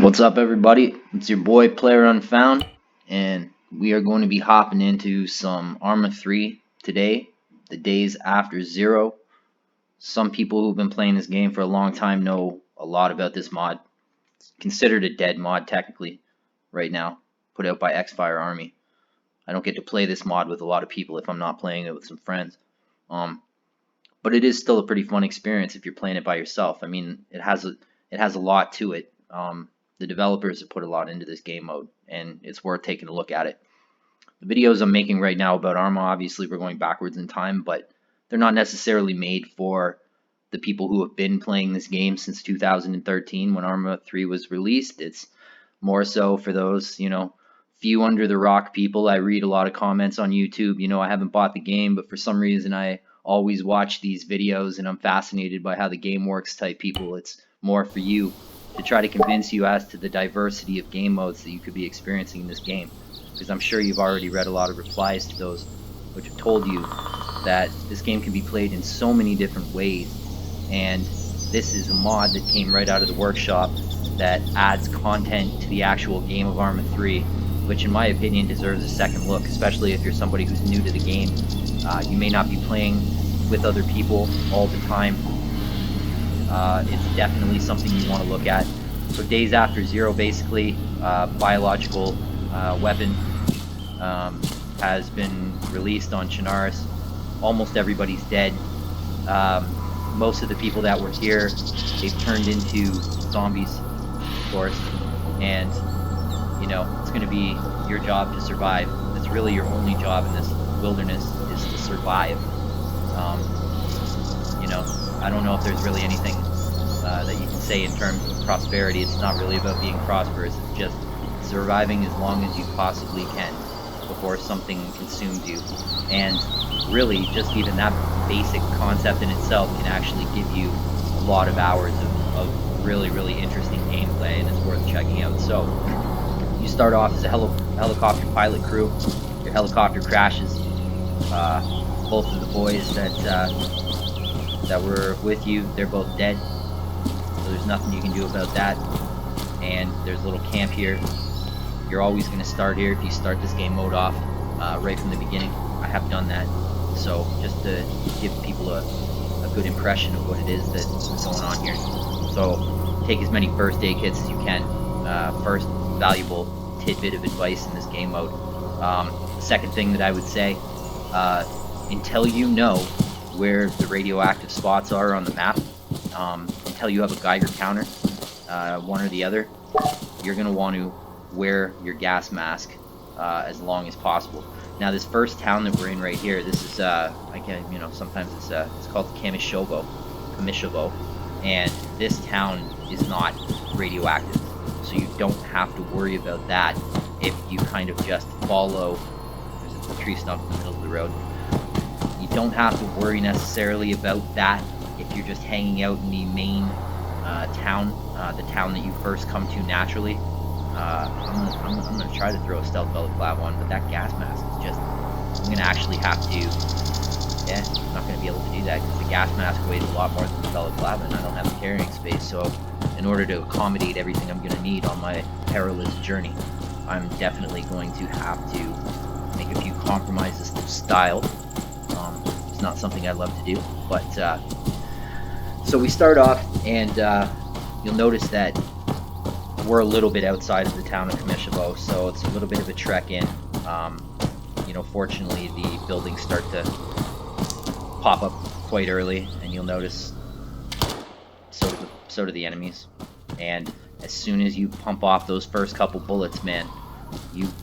What's up, everybody? It's your boy Player Unfound, and we are going to be hopping into some Arma 3 today, the Dayz after Zero. Some people who've been playing this game for a long time know a lot about this mod. It's considered a dead mod technically right now, put out by Xfire Army. I don't get to play this mod with a lot of people if I'm not playing it with some friends. But it is still a pretty fun experience if you're playing it by yourself. I mean, it has a lot to it. The developers have put a lot into this game mode, and it's worth taking a look at it. The videos I'm making right now about Arma, obviously we're going backwards in time, but they're not necessarily made for the people who have been playing this game since 2013 when Arma 3 was released. It's more so for those, few under the rock people. I read a lot of comments on YouTube. I haven't bought the game, but for some reason I always watch these videos and I'm fascinated by how the game works type people. It's more for you, to try to convince you as to the diversity of game modes that you could be experiencing in this game. Because I'm sure you've already read a lot of replies to those which have told you that this game can be played in so many different ways, and this is a mod that came right out of the workshop that adds content to the actual game of Arma 3, which in my opinion deserves a second look, especially if you're somebody who's new to the game. You may not be playing with other people all the time. It's definitely something you want to look at. So Dayz after Zero, basically, biological weapon has been released on Chernarus. Almost everybody's dead. Most of the people that were here, they've turned into zombies, of course. And, it's going to be your job to survive. It's really your only job in this wilderness is to survive. I don't know if there's really anything that you can say in terms of prosperity. It's not really about being prosperous. It's just surviving as long as you possibly can before something consumes you. And really, just even that basic concept in itself can actually give you a lot of hours of really, really interesting gameplay, and it's worth checking out. So, you start off as a helicopter pilot crew. Your helicopter crashes. Both of the boys that were with you, they're both dead. So there's nothing you can do about that. And there's a little camp here. You're always going to start here if you start this game mode off right from the beginning. I have done that. So just to give people a good impression of what it is that's going on here. So take as many first aid kits as you can. First valuable tidbit of advice in this game mode. Second thing that I would say, until you know where the radioactive spots are on the map, until you have a Geiger counter, one or the other, you're going to want to wear your gas mask as long as possible. Now this first town that we're in right here, this is sometimes it's called Kamyshovo, and this town is not radioactive, so you don't have to worry about that if you kind of just follow. There's a tree stump in the middle of the road. You don't have to worry necessarily about that if you're just hanging out in the main town, the town that you first come to naturally. I'm gonna try to throw a stealth balaclava on, but that gas mask is just, I'm gonna actually have to, I'm not gonna be able to do that because the gas mask weighs a lot more than the balaclava and I don't have the carrying space. So in order to accommodate everything I'm gonna need on my perilous journey, I'm definitely going to have to make a few compromises to style. It's not something I love to do, but so we start off, and you'll notice that we're a little bit outside of the town of Kamyshovo, so it's a little bit of a trek in. Fortunately, the buildings start to pop up quite early, and you'll notice so do the enemies. And as soon as you pump off those first couple bullets, man,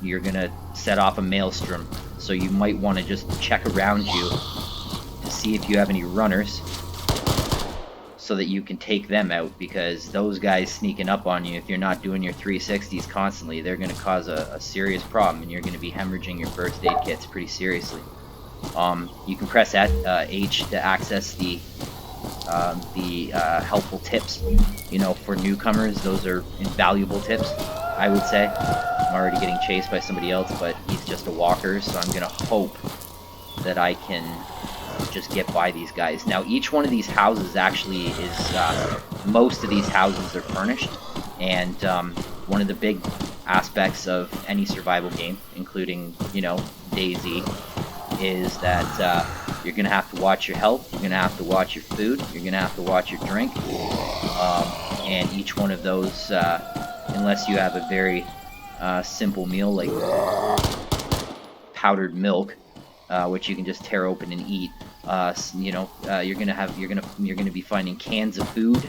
you're gonna set off a maelstrom. So you might want to just check around you to see if you have any runners, so that you can take them out, because those guys sneaking up on you, if you're not doing your 360s constantly, they're going to cause a serious problem, and you're going to be hemorrhaging your first aid kits pretty seriously. You can press H to access the helpful tips. For newcomers, those are invaluable tips, I would say. I'm already getting chased by somebody else, but he's just a walker, so I'm going to hope that I can just get by these guys. Now each one of these houses actually is, most of these houses are furnished. And one of the big aspects of any survival game, including, you know, Dayz, is that you're going to have to watch your health, you're going to have to watch your food, you're going to have to watch your drink, and each one of those, unless you have a very simple meal like powdered milk, which you can just tear open and eat, you know, you're gonna be finding cans of food,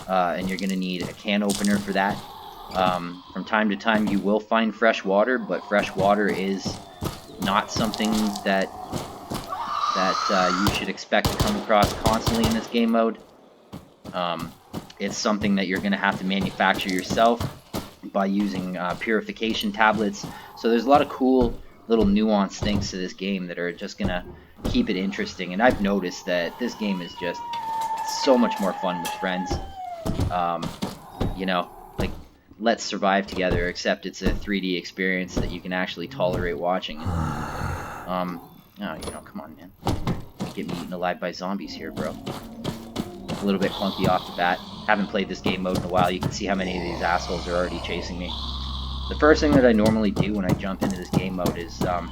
and you're gonna need a can opener for that. From time to time, you will find fresh water, but fresh water is not something that you should expect to come across constantly in this game mode. It's something that you're gonna have to manufacture yourself by using purification tablets. So there's a lot of cool little nuanced things to this game that are just gonna keep it interesting. And I've noticed that this game is just so much more fun with friends. You know, like, let's survive together, except it's a 3D experience that you can actually tolerate watching. And, oh, you know, come on, man. Get me eaten alive by zombies here, bro. A little bit clunky off the bat. Haven't played this game mode in a while. You can see how many of these assholes are already chasing me. The first thing that I normally do when I jump into this game mode is, you know,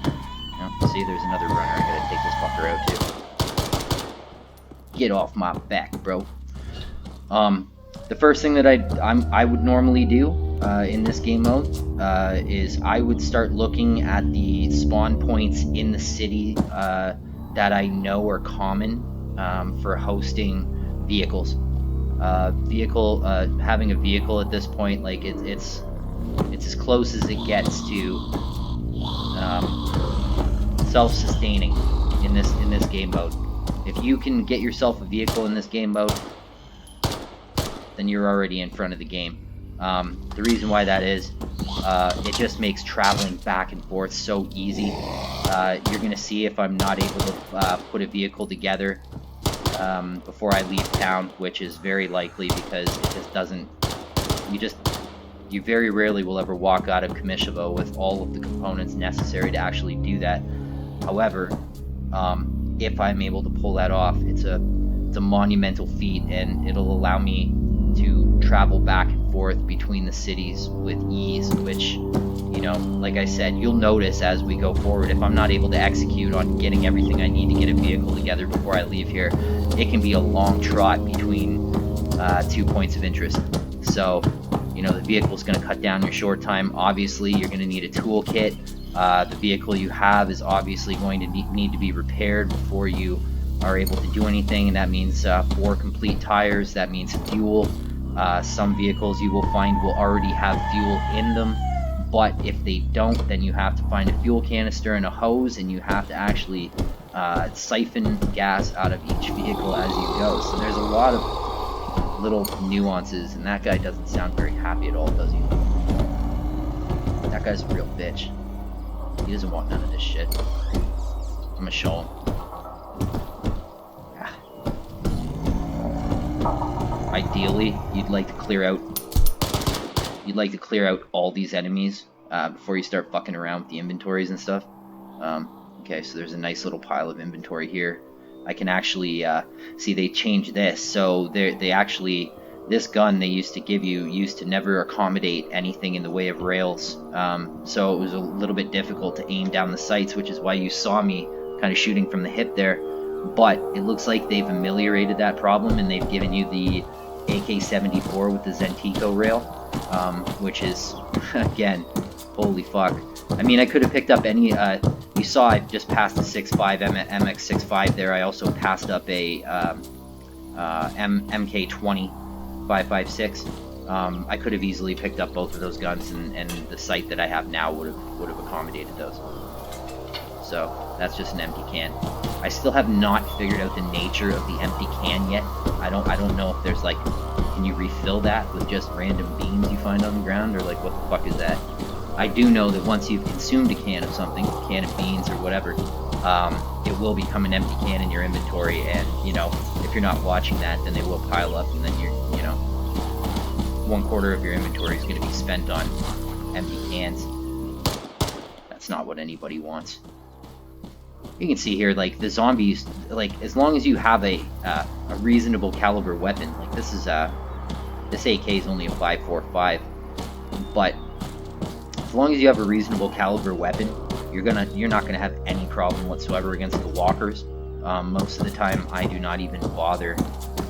see, there's another runner. I gotta take this fucker out too. Get off my back, bro. The first thing that I would normally do in this game mode is I would start looking at the spawn points in the city that I know are common for hosting vehicles. Having a vehicle at this point, like, it's as close as it gets to self-sustaining in this game mode. If you can get yourself a vehicle in this game mode, then you're already in front of the game. The reason why that is, it just makes traveling back and forth so easy. You're gonna see if I'm not able to put a vehicle together before I leave town, which is very likely because it just doesn't. You very rarely will ever walk out of Kamyshovo with all of the components necessary to actually do that. However, if I'm able to pull that off, it's a monumental feat, and it'll allow me to travel back and forth between the cities with ease, which, you know, like I said, you'll notice as we go forward, if I'm not able to execute on getting everything I need to get a vehicle together before I leave here, it can be a long trot between 2 points of interest. So, you know, the vehicle's going to cut down your short time. Obviously, you're going to need a toolkit. The vehicle you have is obviously going to need to be repaired before you are able to do anything, and that means 4 complete tires. That means fuel. Some vehicles you will find will already have fuel in them, but if they don't, then you have to find a fuel canister and a hose, and you have to actually siphon gas out of each vehicle as you go. So there's a lot of little nuances, and that guy doesn't sound very happy at all, does he? That guy's a real bitch. He doesn't want none of this shit. I'm gonna show him. Ideally, you'd like to clear out all these enemies before you start fucking around with the inventories and stuff. Okay, so there's a nice little pile of inventory here. I can actually see they changed this, so this gun they used to give you used to never accommodate anything in the way of rails, so it was a little bit difficult to aim down the sights, which is why you saw me kind of shooting from the hip there. But it looks like they've ameliorated that problem, and they've given you the AK-74 with the Zentico rail, which is, again, holy fuck. I mean, I could have picked up any, you saw I just passed a 6.5 MX-65 there. I also passed up a MK-20 5.56. I could have easily picked up both of those guns, and the sight that I have now would have accommodated those. So that's just an empty can. I still have not figured out the nature of the empty can yet. I don't know if there's, like, can you refill that with just random beans you find on the ground, or like what the fuck is that? I do know that once you've consumed a can of something, a can of beans or whatever, it will become an empty can in your inventory, and, you know, if you're not watching that, then they will pile up, and then you're, you know, 1/4 of your inventory is going to be spent on empty cans. That's not what anybody wants. You can see here, like, the zombies, like, as long as you have a reasonable caliber weapon, like, this is This AK is only a 5.45, but as long as you have a reasonable caliber weapon, you're not gonna have any problem whatsoever against the walkers. Most of the time, I do not even bother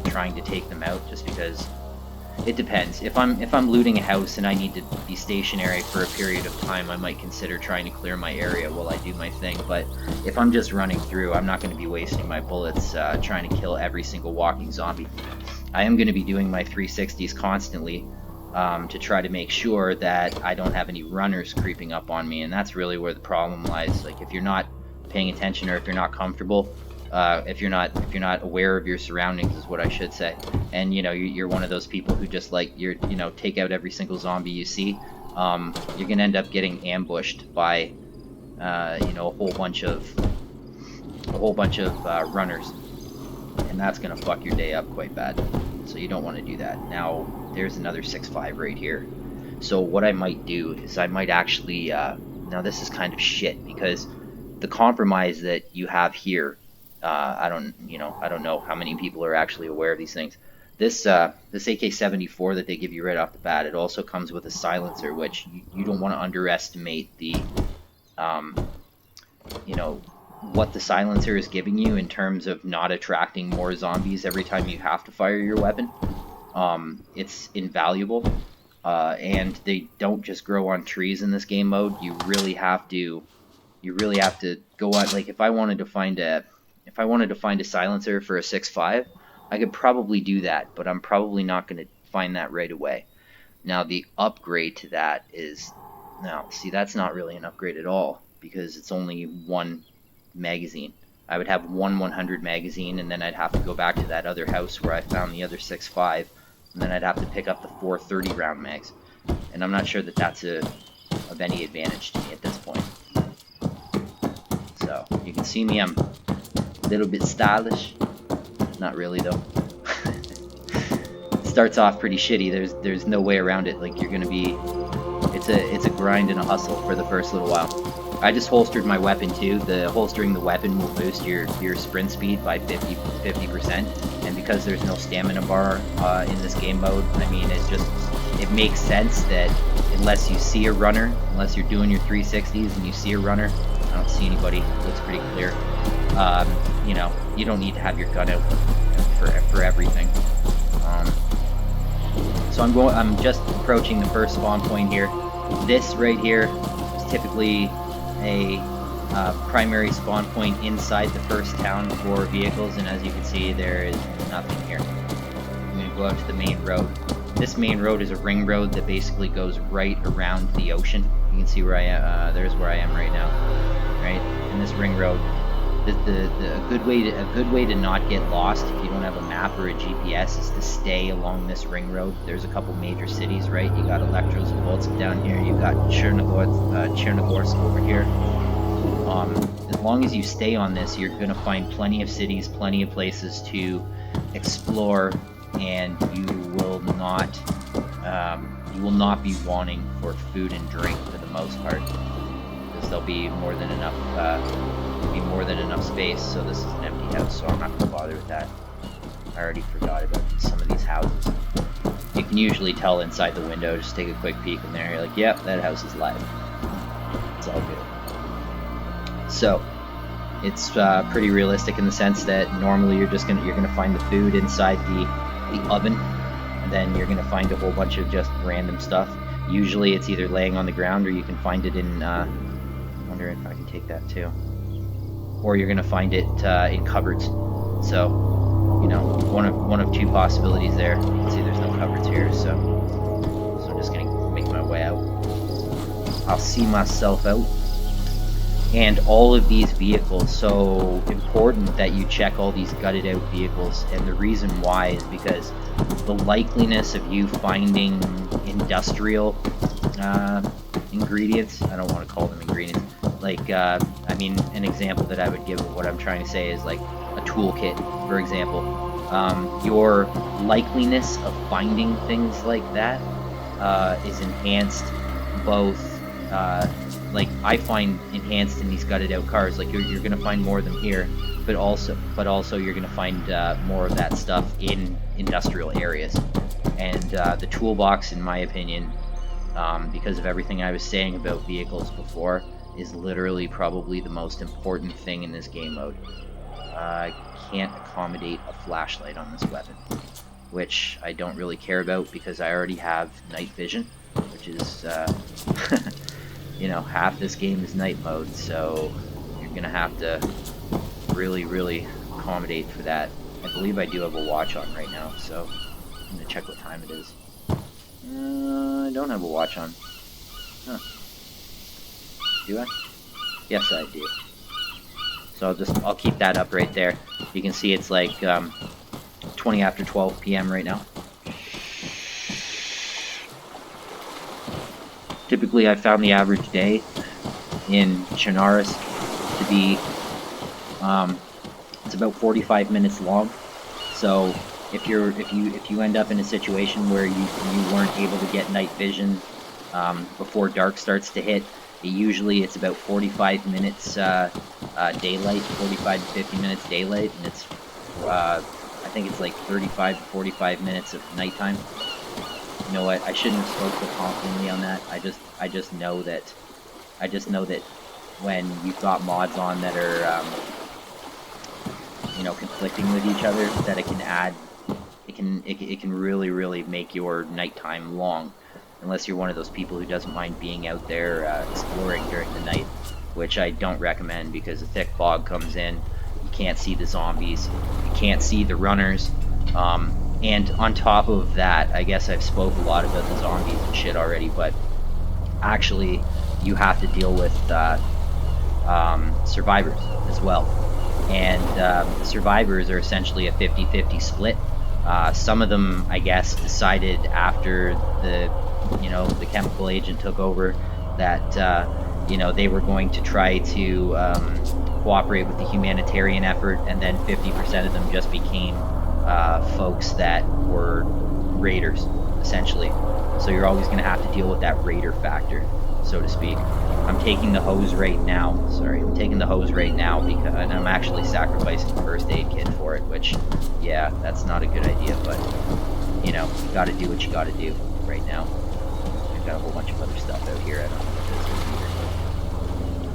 trying to take them out, just because it depends. If I'm looting a house and I need to be stationary for a period of time, I might consider trying to clear my area while I do my thing. But if I'm just running through, I'm not going to be wasting my bullets trying to kill every single walking zombie. I am going to be doing my 360s constantly to try to make sure that I don't have any runners creeping up on me, and that's really where the problem lies. Like, if you're not paying attention, or if you're not comfortable, if you're not aware of your surroundings, is what I should say, and you're one of those people who just take out every single zombie you see, you're gonna end up getting ambushed by a whole bunch of runners, and that's gonna fuck your day up quite bad. So you don't want to do that. Now there's another 6.5 right here. So what I might do is I might actually now this is kind of shit, because the compromise that you have here, I don't know how many people are actually aware of these things. This AK-74 that they give you right off the bat, it also comes with a silencer, which you don't want to underestimate the what the silencer is giving you in terms of not attracting more zombies every time you have to fire your weapon. It's invaluable, and they don't just grow on trees in this game mode. You really have to go out. Like, if I wanted to find a silencer for a 6.5, I could probably do that, but I'm probably not going to find that right away. Now the upgrade to that is, see, that's not really an upgrade at all, because it's only one magazine. I would have one 100 magazine, and then I'd have to go back to that other house where I found the other 6.5, and then I'd have to pick up the 430 round mags, and I'm not sure that that's of any advantage to me at this point. So you can see me, I'm a little bit stylish. Not really though. Starts off pretty shitty. There's no way around it. Like, you're gonna be, it's a grind and a hustle for the first little while. I just holstered my weapon too. The holstering the weapon will boost your sprint speed by 50%, and because there's no stamina bar in this game mode, I mean, it makes sense that unless you see a runner, unless you're doing your 360s and you see a runner, I don't see anybody. It looks pretty clear. You don't need to have your gun out for everything. So I'm just approaching the first spawn point here. This right here is typically a primary spawn point inside the first town for vehicles, and as you can see, there is nothing here. I'm going to go out to the main road. This main road is a ring road that basically goes right around the ocean. You can see where I am. There's where I am right now, right in this ring road. A good way to not get lost if you don't have a map or a GPS is to stay along this ring road. There's a couple major cities, right? You got Electrozavodsk down here. You got Chernogorsk over here. As long as you stay on this, you're going to find plenty of cities, plenty of places to explore, and you will not be wanting for food and drink for the most part, because there'll be more than enough space. So this is an empty house, so I'm not going to bother with that. I already forgot about some of these houses. You can usually tell inside the window. Just take a quick peek in there. You're like, yep, that house is live. It's all good. So it's pretty realistic in the sense that normally you're gonna find the food inside the oven, and then you're gonna find a whole bunch of just random stuff. Usually it's either laying on the ground, or you can find it in. I wonder if I can take that too. Or you're gonna find it in cupboards. So, one of two possibilities there. You can see there's no cupboards here, so I'm just gonna make my way out. I'll see myself out. And all of these vehicles, so important that you check all these gutted out vehicles, and the reason why is because the likeliness of you finding industrial ingredients, I don't want to call them ingredients, like, I mean, an example that I would give of what I'm trying to say is like a toolkit, for example. Your likeliness of finding things like that is enhanced both, like I find enhanced in these gutted out cars. Like you're gonna find more of them here, but also you're gonna find more of that stuff in industrial areas. And the toolbox, in my opinion, because of everything I was saying about vehicles before, is literally probably the most important thing in this game mode. I can't accommodate a flashlight on this weapon, which I don't really care about because I already have night vision, which is, you know, half this game is night mode, so you're gonna have to really, really accommodate for that. I believe I do have a watch on right now, so I'm gonna check what time it is. I don't have a watch on. Huh. Do I? Yes, I do. So I'll keep that up right there. You can see it's like 20 after 12 p.m. right now. Typically, I found the average day in Chernarus to be it's about 45 minutes long. So if you end up in a situation where you weren't able to get night vision before dark starts to hit, usually it's about 45 minutes daylight, 45 to 50 minutes daylight, and it's I think it's like 35 to 45 minutes of nighttime. You know what? I shouldn't have spoke so confidently on that. I just know that when you've got mods on that are you know, conflicting with each other, that it can really make your nighttime long, unless you're one of those people who doesn't mind being out there exploring during the night, which I don't recommend because a thick fog comes in, you can't see the zombies, you can't see the runners, and on top of that, I guess I've spoke a lot about the zombies and shit already, but actually you have to deal with survivors as well. And the survivors are essentially a 50-50 split. Some of them, I guess, decided after the chemical agent took over that you know, they were going to try to cooperate with the humanitarian effort, and then 50% of them just became folks that were raiders, essentially. So you're always going to have to deal with that raider factor, so to speak. I'm taking the hose right now. Sorry, I'm taking the hose right now because, and I'm actually sacrificing the first aid kit for it, which, yeah, that's not a good idea, but, you know, you gotta do what you gotta do right now. I've got a whole bunch of other stuff out here. I don't know what this is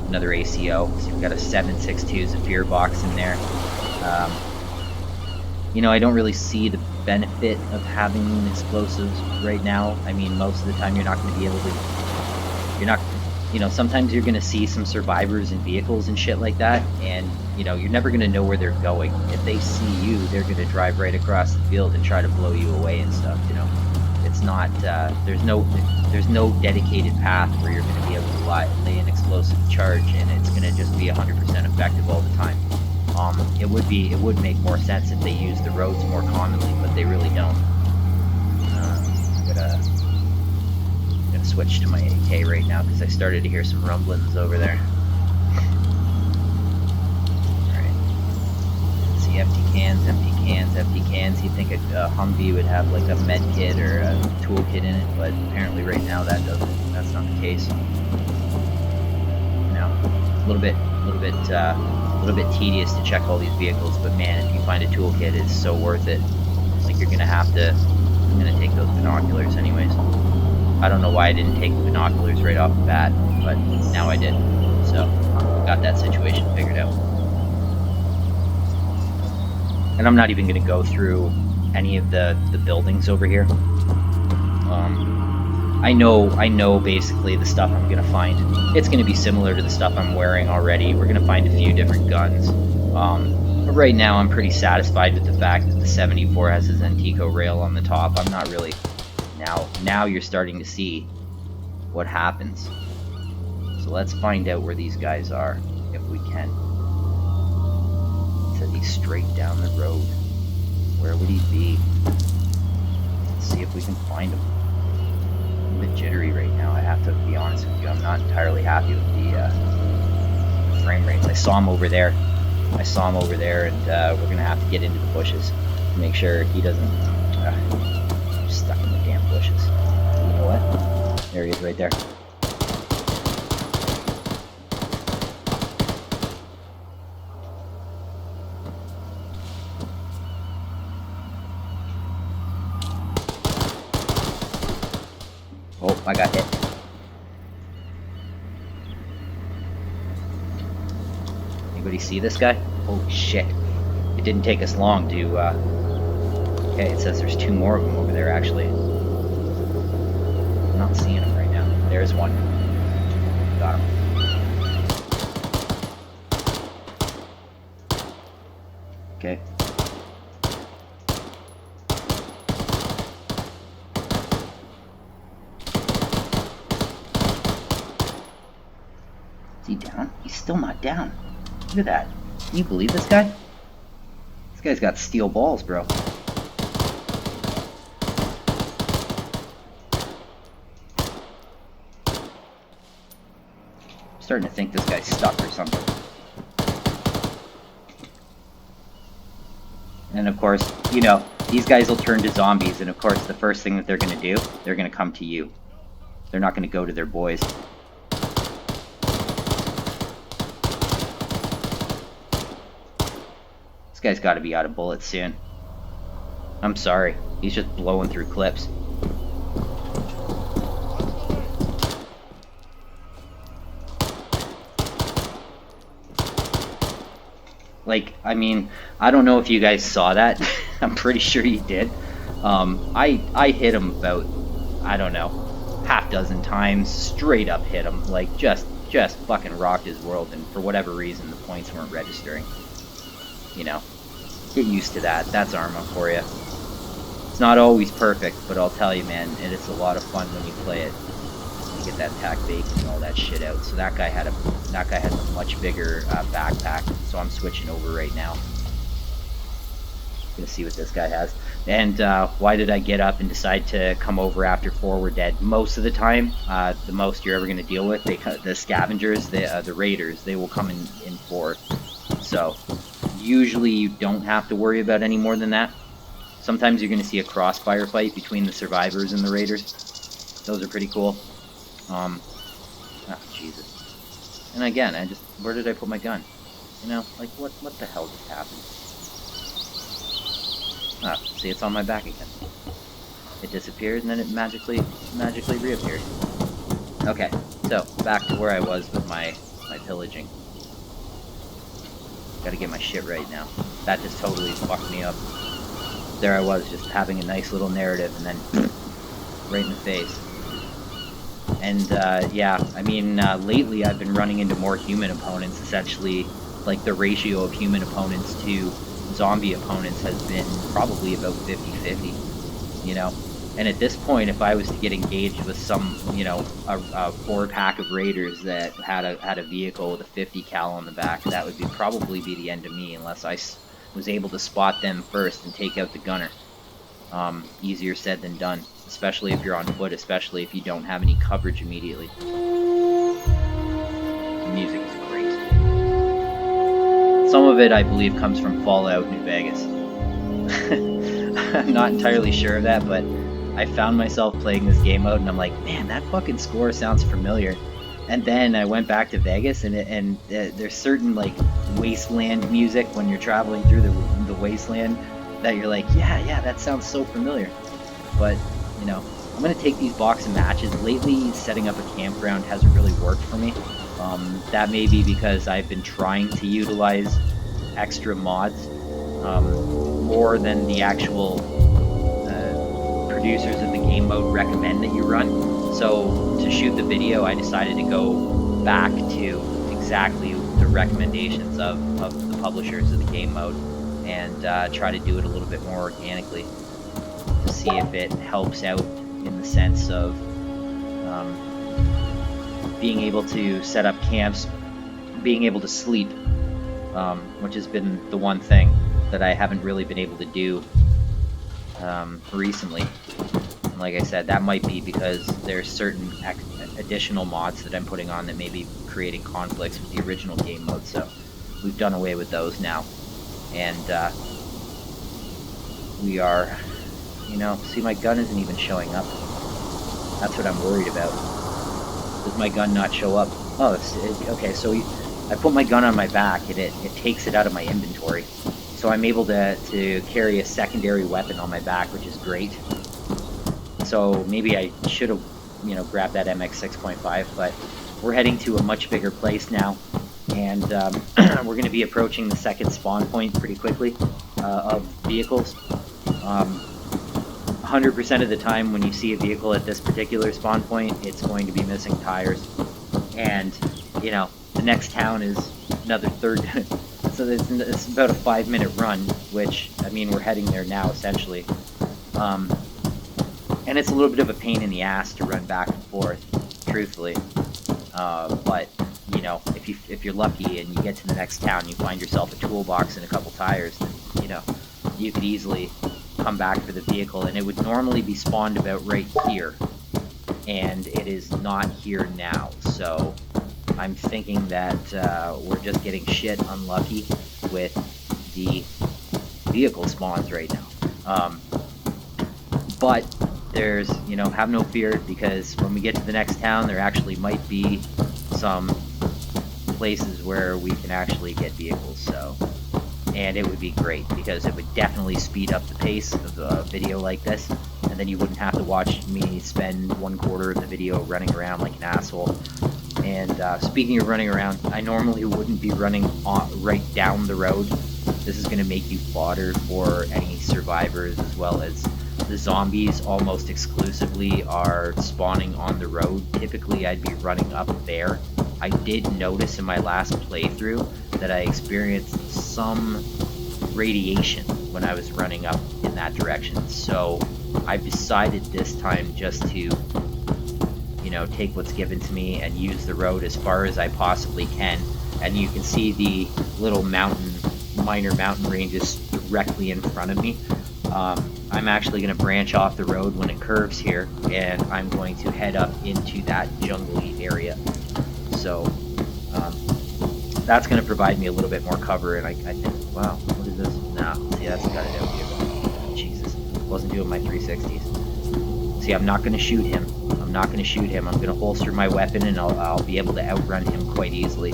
either. Another ACO. So you've got a 7.62 Zephyr box in there. You know, I don't really see the benefit of having explosives right now. I mean, most of the time you're not going to be able to... You're not... You know, sometimes you're going to see some survivors in vehicles and shit like that, and, you know, you're never going to know where they're going. If they see you, they're going to drive right across the field and try to blow you away and stuff, you know. It's not... there's no dedicated path where you're going to be able to lay an explosive charge, and it's going to just be 100% effective all the time. It would make more sense if they used the roads more commonly, but they really don't. I'm gonna switch to my AK right now because I started to hear some rumblings over there. Alright. See, empty cans. You'd think a Humvee would have like a med kit or a toolkit in it, but apparently right now that's not the case. Now, a little bit tedious to check all these vehicles, but man, if you find a toolkit, it's so worth it. Like, you're gonna have to... I'm gonna take those binoculars anyways. I don't know why I didn't take the binoculars right off the bat, but now I did. So, got that situation figured out. And I'm not even gonna go through any of the buildings over here. I know basically the stuff I'm gonna find. It's gonna be similar to the stuff I'm wearing already. We're gonna find a few different guns. But right now I'm pretty satisfied with the fact that the 74 has a Zentico rail on the top. I'm not really... Now you're starting to see what happens. So let's find out where these guys are, if we can. Said he's straight down the road. Where would he be? Let's see if we can find him. I'm a bit jittery right now, I have to be honest with you. I'm not entirely happy with the frame rates. I saw him over there, and we're gonna have to get into the bushes to make sure he doesn't stuck in the damn bushes. You know what? There he is right there. Oh, I got hit. Anybody see this guy? Holy shit. It didn't take us long to, Okay, it says there's 2 more of them over there, actually. I'm not seeing them right now. There's one. Got him. Okay. Is he down? He's still not down. Look at that. Can you believe this guy? This guy's got steel balls, bro. I'm starting to think this guy's stuck or something. And of course, you know, these guys will turn to zombies, and of course the first thing that they're going to do, they're going to come to you. They're not going to go to their boys. This guy's got to be out of bullets soon. I'm sorry. He's just blowing through clips. Like, I mean, I don't know if you guys saw that. I'm pretty sure you did. I hit him about, I don't know, half dozen times. Straight up hit him. Like, just fucking rocked his world, and for whatever reason, the points weren't registering. You know, get used to that. That's Arma for you. It's not always perfect, but I'll tell you, man, and it's a lot of fun when you play it. You get that tack bacon and all that shit out. So that guy had a much bigger backpack. So I'm switching over right now. Gonna see what this guy has. And why did I get up and decide to come over after 4 were dead? Most of the time, the most you're ever gonna deal with, the scavengers, the raiders, they will come in 4. So usually you don't have to worry about any more than that. Sometimes you're going to see a crossfire fight between the survivors and the raiders. Those are pretty cool. Oh, Jesus. And again, where did I put my gun? You know, like, what the hell just happened? Ah, see, it's on my back again. It disappeared and then it magically reappeared. Okay, so, back to where I was with my pillaging. Gotta get my shit right now. That just totally fucked me up. There I was, just having a nice little narrative, and then right in the face. And yeah, I mean, lately I've been running into more human opponents. Essentially, like, the ratio of human opponents to zombie opponents has been probably about 50-50, you know? And at this point, if I was to get engaged with some, you know, a 4-pack of raiders that had a vehicle with a 50 cal on the back, that would probably be the end of me, unless I was able to spot them first and take out the gunner. Easier said than done, especially if you're on foot, especially if you don't have any coverage immediately. The music is great. Some of it, I believe, comes from Fallout New Vegas. I'm not entirely sure of that, but I found myself playing this game mode, and I'm like, man, that fucking score sounds familiar. And then I went back to Vegas, and there's certain, like, wasteland music when you're traveling through the wasteland that you're like, yeah, that sounds so familiar. But, you know, I'm going to take these boxing matches. Lately, setting up a campground hasn't really worked for me. That may be because I've been trying to utilize extra mods more than the actual producers of the game mode recommend that you run. So to shoot the video, I decided to go back to exactly the recommendations of the publishers of the game mode and try to do it a little bit more organically to see if it helps out in the sense of being able to set up camps, being able to sleep, which has been the one thing that I haven't really been able to do recently. And like I said, that might be because there's certain additional mods that I'm putting on that may be creating conflicts with the original game mode, so we've done away with those now. And we are, you know, see, my gun isn't even showing up. That's what I'm worried about. Does my gun not show up? Oh, okay, so I put my gun on my back, and it takes it out of my inventory. So I'm able to carry a secondary weapon on my back, which is great. So maybe I should have you know, grab that MX 6.5. But we're heading to a much bigger place now, and we're going to be approaching the second spawn point pretty quickly of vehicles. 100% of the time when you see a vehicle at this particular spawn point, it's going to be missing tires. And, you know, the next town is another third. So it's about a 5-minute run, which, I mean, we're heading there now, essentially. And it's a little bit of a pain in the ass to run back and forth, truthfully. But, you know, if you're lucky and you get to the next town, you find yourself a toolbox and a couple tires, then, you know, you could easily come back for the vehicle, and it would normally be spawned about right here, and it is not here now. So I'm thinking that we're just getting shit unlucky with the vehicle spawns right now. But there's, you know, have no fear, because when we get to the next town, there actually might be some places where we can actually get vehicles. So, and it would be great, because it would definitely speed up the pace of a video like this, and then you wouldn't have to watch me spend 1/4 of the video running around like an asshole. And speaking of running around, I normally wouldn't be running right down the road. This is going to make you fodder for any survivors, as well as the zombies almost exclusively are spawning on the road. Typically I'd be running up there. I did notice in my last playthrough that I experienced some radiation when I was running up in that direction, so I've decided this time just to, you know, take what's given to me and use the road as far as I possibly can. And you can see the little minor mountain ranges directly in front of me. I'm actually going to branch off the road when it curves here, and I'm going to head up into that jungly area. So that's going to provide me a little bit more cover, and I think, wow, what is this? Nah, see, that's got it out here. Jesus, wasn't doing my 360s. See, I'm not going to shoot him. I'm not going to shoot him. I'm going to holster my weapon, and I'll be able to outrun him quite easily,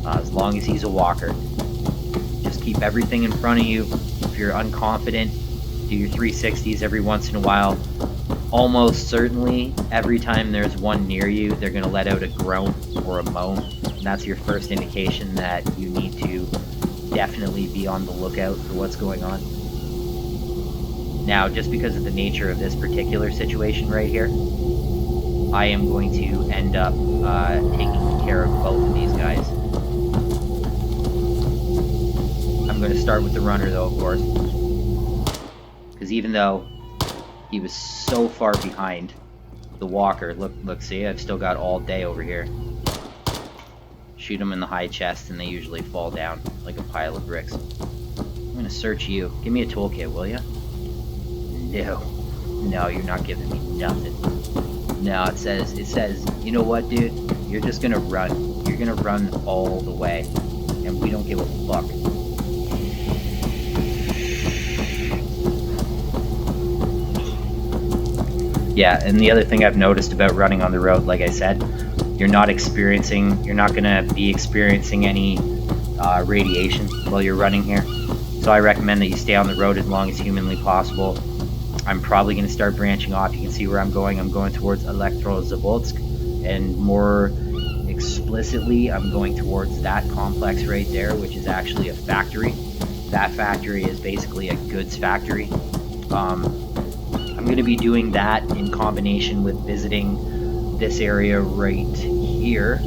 as long as he's a walker. Just keep everything in front of you. If you're unconfident, do your 360s every once in a while. Almost certainly, every time there's one near you, they're going to let out a groan or a moan, and that's your first indication that you need to definitely be on the lookout for what's going on. Now, just because of the nature of this particular situation right here, I am going to end up taking care of both of these guys. I'm going to start with the runner, though, of course, because even though he was so far behind the walker, look, see, I've still got all day over here. Shoot them in the high chest, and they usually fall down like a pile of bricks. I'm going to search you. Give me a toolkit, will you? No, you're not giving me nothing. No, it says, you know what, dude? You're just gonna run. You're gonna run all the way, and we don't give a fuck. Yeah, and the other thing I've noticed about running on the road, like I said, you're not gonna be experiencing any radiation while you're running here. So I recommend that you stay on the road as long as humanly possible. I'm probably going to start branching off. You can see where I'm going. I'm going towards Electrozavodsk, and more explicitly, I'm going towards that complex right there, which is actually a factory. That factory is basically a goods factory. I'm going to be doing that in combination with visiting this area right here,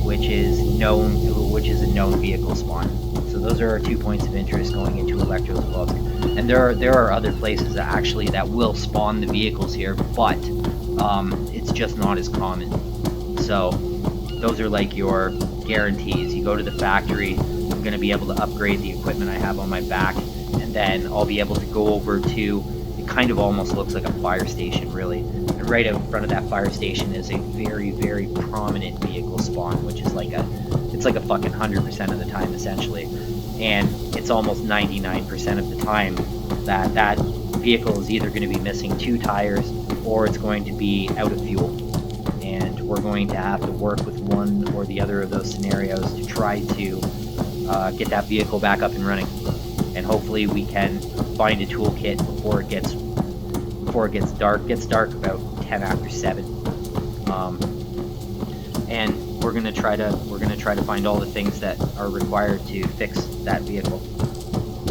which is a known vehicle spawn. So those are our 2 points of interest going into Electrozavodsk. And there are other places that will spawn the vehicles here, but it's just not as common. So those are like your guarantees. You go to the factory, I'm going to be able to upgrade the equipment I have on my back, and then I'll be able to go over to, it kind of almost looks like a fire station, really. And right out in front of that fire station is a very, very prominent vehicle spawn, which is it's like a fucking 100% of the time, essentially. And it's almost 99% of the time that vehicle is either going to be missing 2 tires, or it's going to be out of fuel. And we're going to have to work with one or the other of those scenarios to try to get that vehicle back up and running. And hopefully we can find a toolkit before it gets dark. It gets dark about 10 after 7. And we're gonna try to find all the things that are required to fix that vehicle.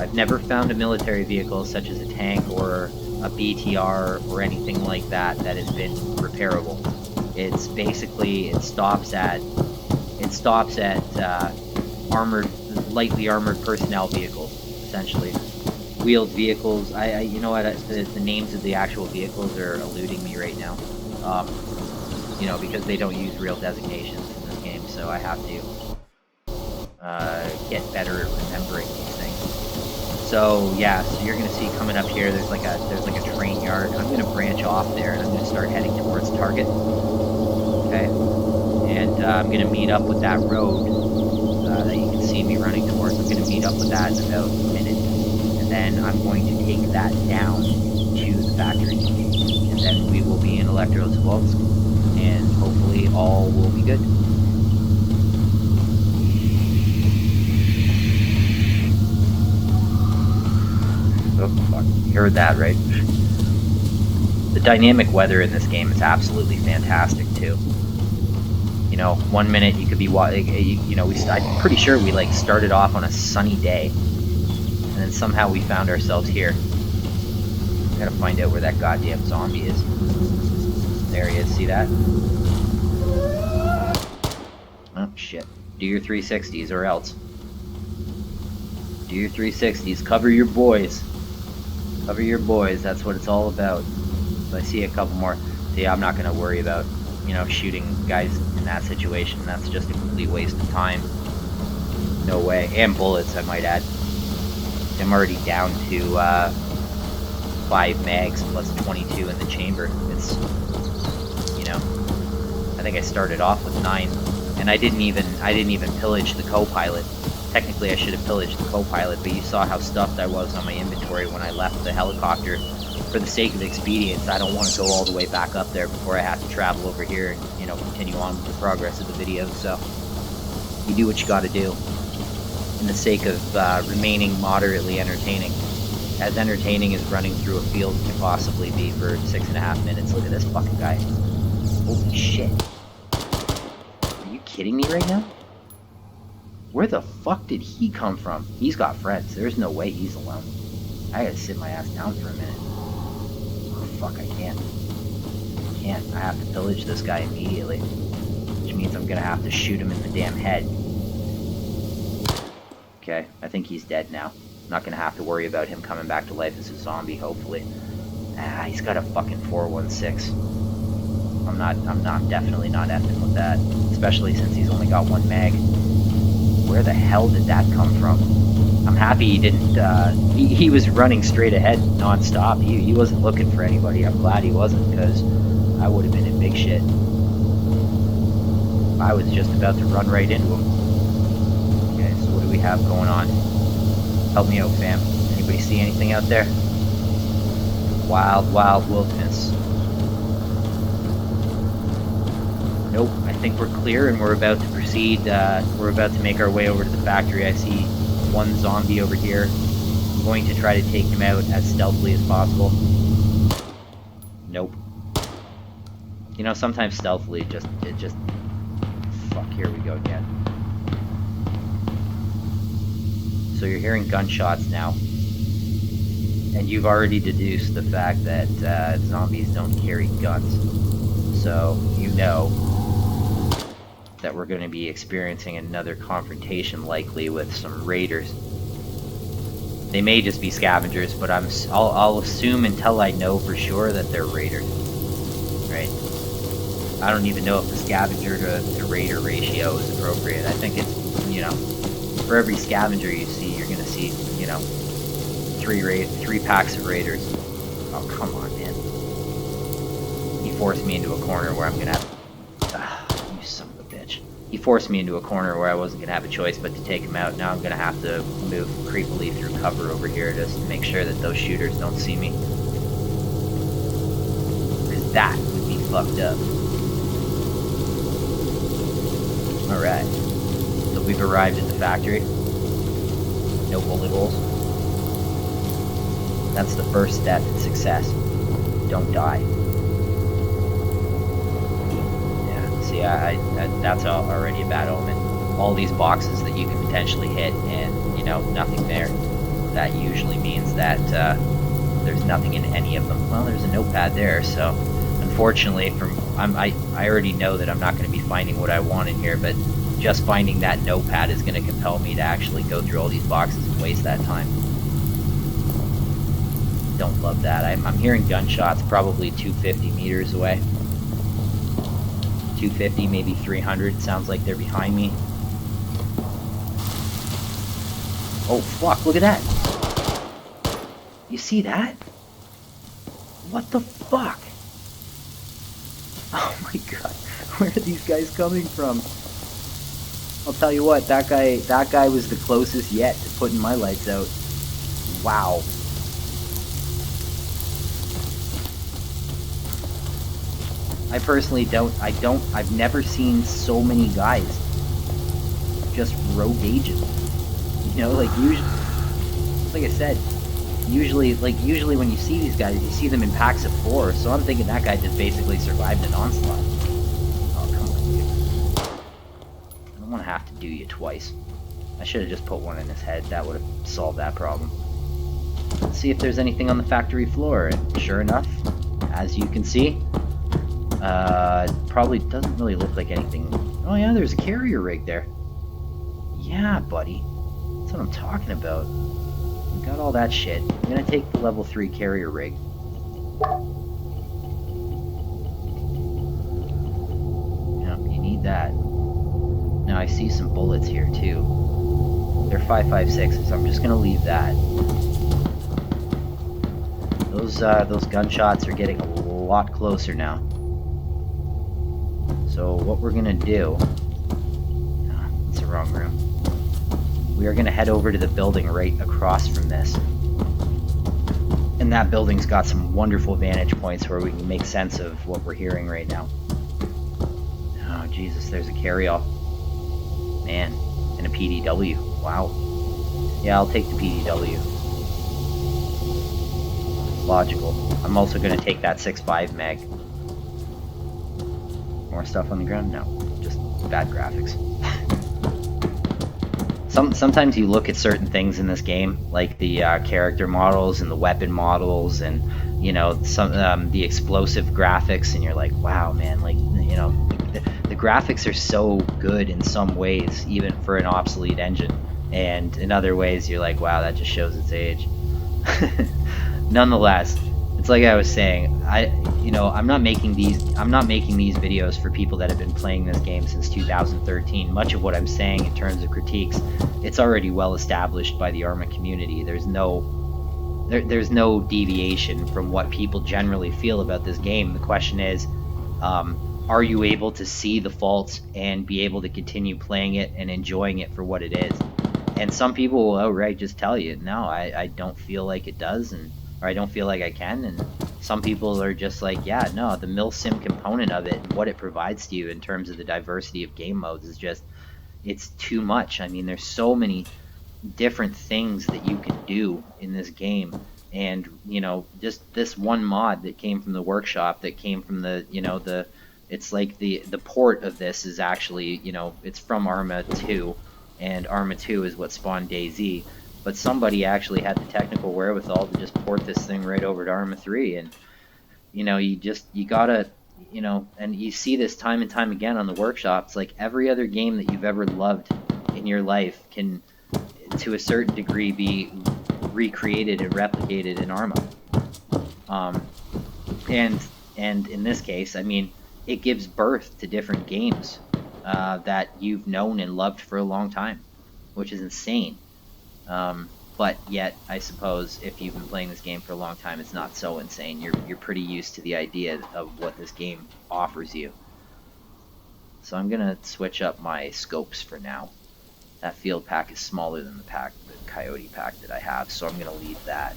I've never found a military vehicle such as a tank or a BTR or anything like that that has been repairable. It's basically it stops at lightly armored personnel vehicles, essentially. Wheeled vehicles. You know what? The names of the actual vehicles are eluding me right now. You know, because they don't use real designations in this game, so I have to get better at remembering these things. So yeah, so you're gonna see coming up here. There's like a train yard. I'm gonna branch off there, and I'm gonna start heading towards target. Okay, and I'm gonna meet up with that road that you can see me running towards. I'm gonna meet up with that in about a minute, and then I'm going to take that down to the factory, and then we will be in Electrozavodsk, and hopefully all will be good. Oh, fuck. You heard that, right? The dynamic weather in this game is absolutely fantastic, too. You know, one minute you could be, you know, I'm pretty sure we, like, started off on a sunny day, and then somehow we found ourselves here. I gotta find out where that goddamn zombie is. There he is, see that? Oh, shit. Do your 360s or else. Do your 360s, cover your boys. Cover your boys, that's what it's all about. So I see a couple more. So yeah, I'm not going to worry about, you know, shooting guys in that situation. That's just a complete waste of time. No way. And bullets, I might add. I'm already down to 5 mags plus 22 in the chamber. It's, you know, I think I started off with 9. And I didn't even pillage the co-pilot. Technically, I should have pillaged the co-pilot, but you saw how stuffed I was on my inventory when I left the helicopter. For the sake of expedience, I don't want to go all the way back up there before I have to travel over here and, you know, continue on with the progress of the video. So, you do what you got to do, in the sake of remaining moderately entertaining. As entertaining as running through a field can possibly be for 6.5 minutes. Look at this fucking guy. Holy shit. Are you kidding me right now? Where the fuck did he come from? He's got friends. There's no way he's alone. I gotta sit my ass down for a minute. Oh, fuck, I can't. I can't. I have to pillage this guy immediately. Which means I'm gonna have to shoot him in the damn head. Okay, I think he's dead now. I'm not gonna have to worry about him coming back to life as a zombie, hopefully. Ah, he's got a fucking 416. I'm definitely not effing with that. Especially since he's only got 1 mag. Where the hell did that come from? I'm happy he didn't, he was running straight ahead non-stop. He wasn't looking for anybody. I'm glad he wasn't, because I would have been in big shit. I was just about to run right into him. Okay, so what do we have going on? Help me out, fam. Anybody see anything out there? Wild, wild wilderness. Nope, I think we're clear and we're about to proceed. We're about to make our way over to the factory. I see 1 zombie over here. I'm going to try to take him out as stealthily as possible. Nope. You know, sometimes stealthily, it just... Fuck, here we go again. So you're hearing gunshots now. And you've already deduced the fact that zombies don't carry guns. So, you know that we're going to be experiencing another confrontation, likely with some raiders. They may just be scavengers, but I'll assume until I know for sure that they're raiders, right? I don't even know if the scavenger to raider ratio is appropriate. I think it's, you know, for every scavenger you see, you're going to see, you know, 3 packs of raiders. Oh, come on, man. He forced me into a corner where I'm going to have... you son of a bitch. He forced me into a corner where I wasn't going to have a choice but to take him out. Now I'm going to have to move creepily through cover over here just to make sure that those shooters don't see me. Because that would be fucked up. Alright. So we've arrived at the factory. No bullet holes. That's the first step in success. Don't die. that's already a bad omen. All these boxes that you can potentially hit, and you know, nothing there. That usually means that there's nothing in any of them. Well, there's a notepad there, so unfortunately, I already know that I'm not going to be finding what I want in here, but just finding that notepad is going to compel me to actually go through all these boxes and waste that time. Don't love that. I'm hearing gunshots probably 250 meters away. 250, maybe 300. Sounds like they're behind me. Oh, fuck, look at that. You see that? What the fuck? Oh my god. Where are these guys coming from? I'll tell you what, that guy was the closest yet to putting my lights out. Wow. I personally I've never seen so many guys just rogue agent. You know, like usually, like I said, usually when you see these guys, you see them in packs of 4, so I'm thinking that guy just basically survived an onslaught. Oh, come on, dude. I don't want to have to do you twice. I should have just put one in his head. That would have solved that problem. Let's see if there's anything on the factory floor, and sure enough, as you can see, probably doesn't really look like anything. Oh yeah, there's a carrier rig there. Yeah, buddy. That's what I'm talking about. We got all that shit. I'm gonna take the level 3 carrier rig. Yep, you need that. Now I see some bullets here too. They're 5.56, so I'm just gonna leave that. Those gunshots are getting a lot closer now. So what we're gonna do... Oh, that's the wrong room. We are gonna head over to the building right across from this. And that building's got some wonderful vantage points where we can make sense of what we're hearing right now. Oh, Jesus, there's a carry-all. Man, and a PDW. Wow. Yeah, I'll take the PDW. Logical. I'm also going to take that 6.5 mag. More stuff on the ground? No. Just bad graphics. Sometimes you look at certain things in this game, like the character models and the weapon models and, you know, the explosive graphics, and you're like, wow, man, like, you know, the graphics are so good in some ways, even for an obsolete engine. And in other ways, you're like, wow, that just shows its age. Nonetheless, it's like I was saying, I'm not making these videos for people that have been playing this game since 2013. Much of what I'm saying in terms of critiques, it's already well established by the Arma community. There's no deviation from what people generally feel about this game. The question is, are you able to see the faults and be able to continue playing it and enjoying it for what it is? And some people will outright just tell you, no, I don't feel like it does, or I don't feel like I can. And some people are just like, yeah, no, the milsim component of it and what it provides to you in terms of the diversity of game modes is just, it's too much. I mean, there's so many different things that you can do in this game. And, you know, just this one mod that came from the workshop, that came from the, you know, it's like the port of this is actually, you know, it's from Arma 2, and Arma 2 is what spawned Dayz. But somebody actually had the technical wherewithal to just port this thing right over to Arma 3, and, you know, you gotta, you know, and you see this time and time again on the workshops, like every other game that you've ever loved in your life can, to a certain degree, be recreated and replicated in Arma. And in this case, I mean, it gives birth to different games that you've known and loved for a long time, which is insane. But yet, I suppose, if you've been playing this game for a long time, it's not so insane. You're pretty used to the idea of what this game offers you. So I'm gonna switch up my scopes for now. That field pack is smaller than the coyote pack that I have, so I'm gonna leave that.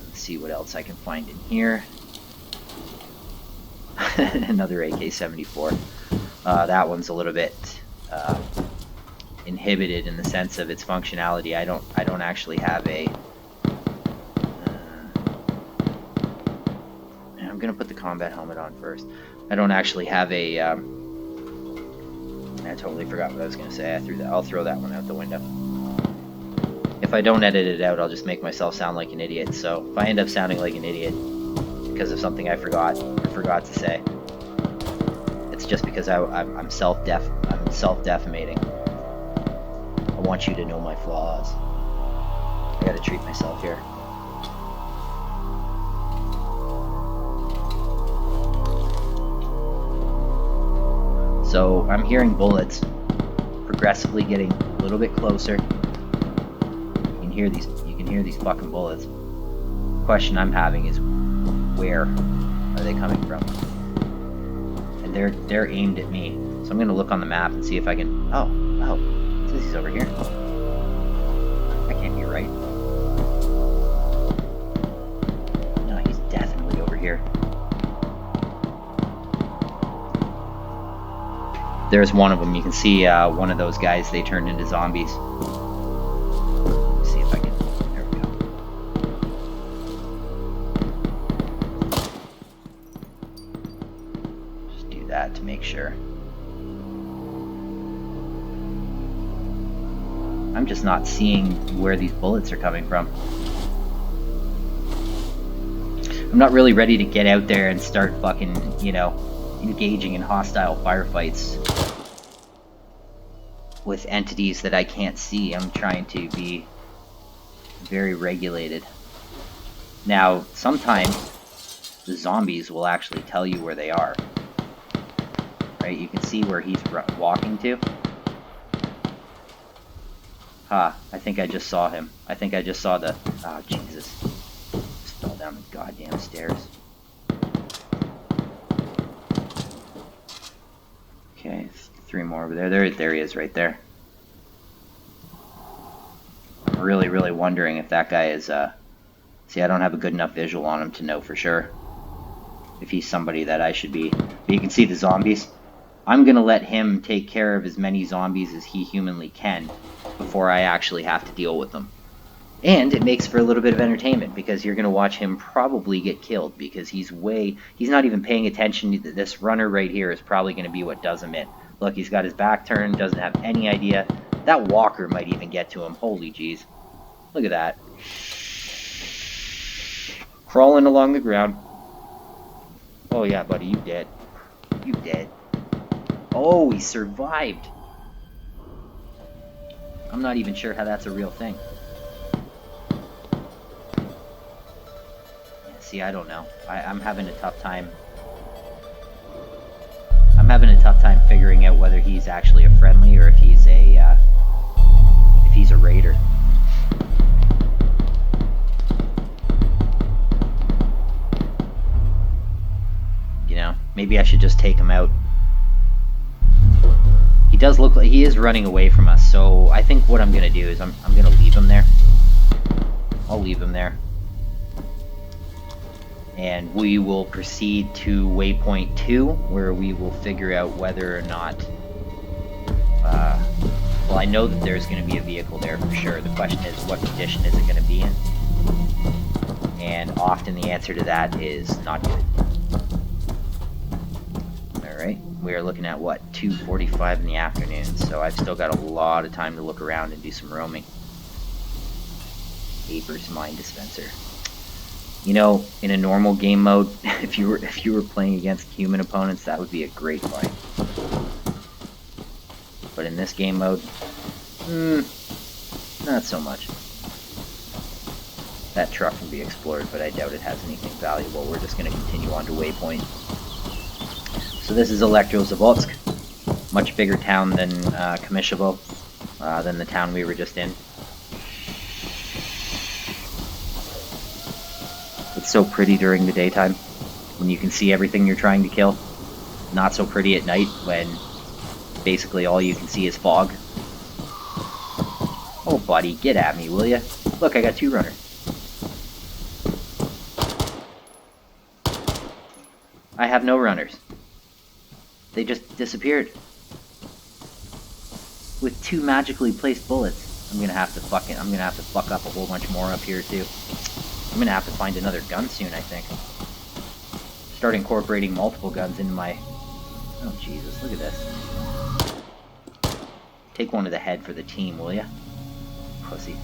Let's see what else I can find in here. Another AK-74. That one's a little bit inhibited in the sense of its functionality. I don't actually have a. I'm gonna put the combat helmet on first. I don't actually have a I totally forgot what I was going to say. I'll throw that one out the window. If I don't edit it out, I'll just make myself sound like an idiot. So if I end up sounding like an idiot because of something I forgot to say, it's just because I'm self-defamating. I want you to know my flaws. I gotta treat myself here. So I'm hearing bullets progressively getting a little bit closer. You can hear these fucking bullets. The question I'm having is, where are they coming from? And they're aimed at me. So I'm gonna look on the map and see if I can. Oh, it says he's over here. That can't be right. No, he's definitely over here. There's one of them. You can see one of those guys, they turned into zombies. Let's see if I can. There we go. Just do that to make sure. I'm just not seeing where these bullets are coming from. I'm not really ready to get out there and start fucking, you know, engaging in hostile firefights with entities that I can't see. I'm trying to be very regulated. Now, sometimes the zombies will actually tell you where they are. Right? You can see where he's walking to. I think I just saw him. I think I just saw the... Oh, Jesus. Just fell down the goddamn stairs. Okay, 3 more over there. There he is, right there. I'm really wondering if that guy is, See, I don't have a good enough visual on him to know for sure if he's somebody that I should be. But you can see the zombies. I'm gonna let him take care of as many zombies as he humanly can before I actually have to deal with them. And it makes for a little bit of entertainment, because you're gonna watch him probably get killed, because he's not even paying attention to this runner right here is probably gonna be what does him in. Look, he's got his back turned, doesn't have any idea. That walker might even get to him. Holy jeez. Look at that. Crawling along the ground. Oh yeah, buddy, you dead. You dead. Oh, he survived. I'm not even sure how that's a real thing. Yeah, see, I don't know. I'm having a tough time. I'm having a tough time figuring out whether he's actually a friendly or if he's a raider. You know, maybe I should just take him out. He does look like he is running away from us, so I think what I'm gonna do is I'm gonna leave him there. I'll leave him there. And we will proceed to waypoint 2, where we will figure out whether or not... well, I know that there's going to be a vehicle there for sure. The question is, what condition is it going to be in? And often the answer to that is not good. Alright, we are looking at, what, 2:45 in the afternoon, so I've still got a lot of time to look around and do some roaming. Aver's Mine Dispenser. You know, in a normal game mode, if you were playing against human opponents, that would be a great fight. But in this game mode, not so much. That truck can be explored, but I doubt it has anything valuable. We're just going to continue on to waypoint. So this is Electrozavodsk, much bigger town than Kamyshovo, than the town we were just in. It's so pretty during the daytime, when you can see everything you're trying to kill. Not so pretty at night, when basically all you can see is fog. Oh buddy, get at me, will ya? Look, I got 2 runners. I have no runners. They just disappeared. With 2 magically placed bullets. I'm gonna have to fuck up a whole bunch more up here too. I'm gonna have to find another gun soon, I think. Start incorporating multiple guns into my... Oh Jesus, look at this. Take one to the head for the team, will ya? Pussy.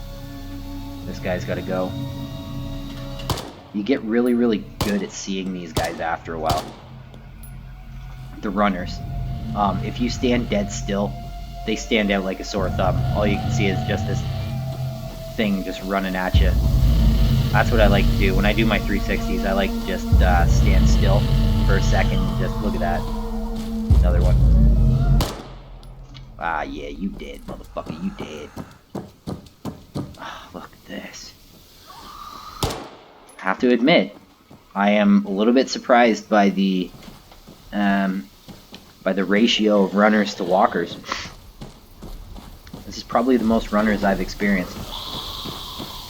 This guy's gotta go. You get really, really good at seeing these guys after a while. The runners. If you stand dead still, they stand out like a sore thumb. All you can see is just this thing just running at you. That's what I like to do. When I do my 360s, I like to just stand still for a second and just look at that. Another one. Ah, yeah, you dead, motherfucker, you dead. Oh, look at this. I have to admit, I am a little bit surprised by the ratio of runners to walkers. This is probably the most runners I've experienced.